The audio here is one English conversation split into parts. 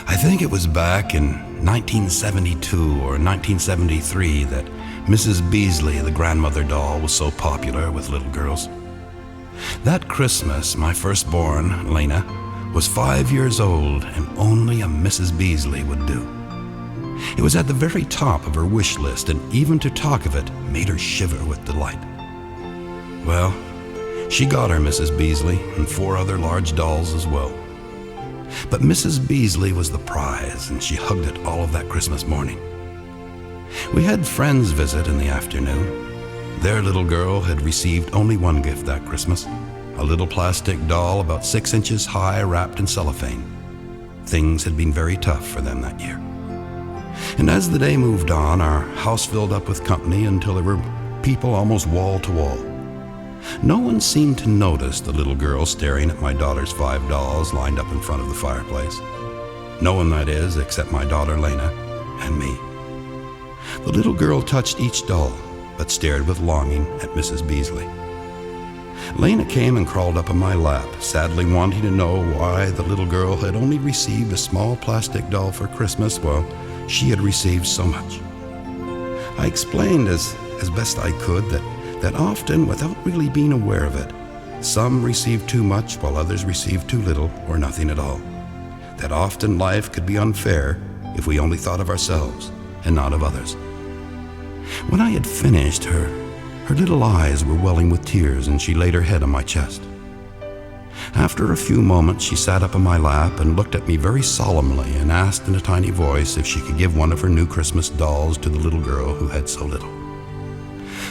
I think it was back in 1972 or 1973 that Mrs. Beasley, the grandmother doll, was so popular with little girls. That Christmas, my firstborn, Lena, was 5 years old, and only a Mrs. Beasley would do. It was at the very top of her wish list, and even to talk of it made her shiver with delight. Well, she got her Mrs. Beasley and 4 other large dolls as well. But Mrs. Beasley was the prize, and she hugged it all of that Christmas morning. We had friends visit in the afternoon. Their little girl had received only one gift that Christmas, a little plastic doll about 6 inches high wrapped in cellophane. Things had been very tough for them that year. And as the day moved on, our house filled up with company until there were people almost wall to wall. No one seemed to notice the little girl staring at my daughter's 5 dolls lined up in front of the fireplace. No one, that is, except my daughter Lena and me. The little girl touched each doll, but stared with longing at Mrs. Beasley. Lena came and crawled up on my lap, sadly wanting to know why the little girl had only received a small plastic doll for Christmas while she had received so much. I explained as best I could that often, without really being aware of it, some received too much while others received too little or nothing at all. That often life could be unfair if we only thought of ourselves and not of others. When I had finished, her little eyes were welling with tears, and she laid her head on my chest. After a few moments, she sat up on my lap and looked at me very solemnly and asked in a tiny voice if she could give one of her new Christmas dolls to the little girl who had so little.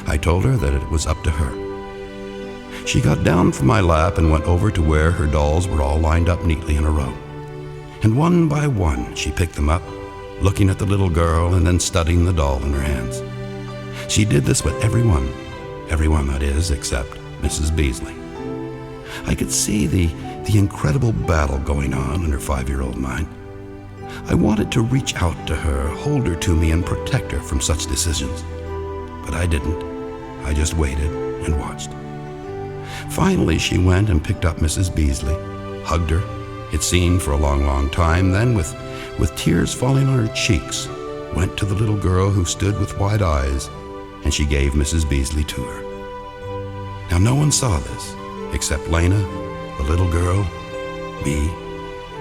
I told her that it was up to her. She got down from my lap and went over to where her dolls were all lined up neatly in a row. And one by one, she picked them up, looking at the little girl and then studying the doll in her hands. She did this with everyone that is, except Mrs. Beasley. I could see the incredible battle going on in her 5-year-old mind. I wanted to reach out to her, hold her to me, and protect her from such decisions. But I didn't. I just waited and watched. Finally, she went and picked up Mrs. Beasley, hugged her, it seemed for a long, long time, then with tears falling on her cheeks, went to the little girl who stood with wide eyes, and she gave Mrs. Beasley to her. Now, no one saw this except Lena, the little girl, me,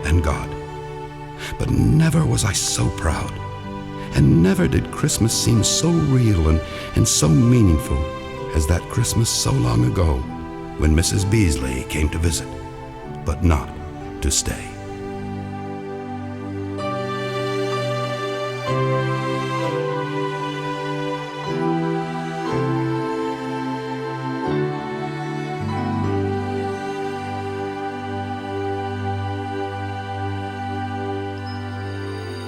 and God. But never was I so proud, and never did Christmas seem so real and so meaningful as that Christmas so long ago when Mrs. Beasley came to visit, but not to stay.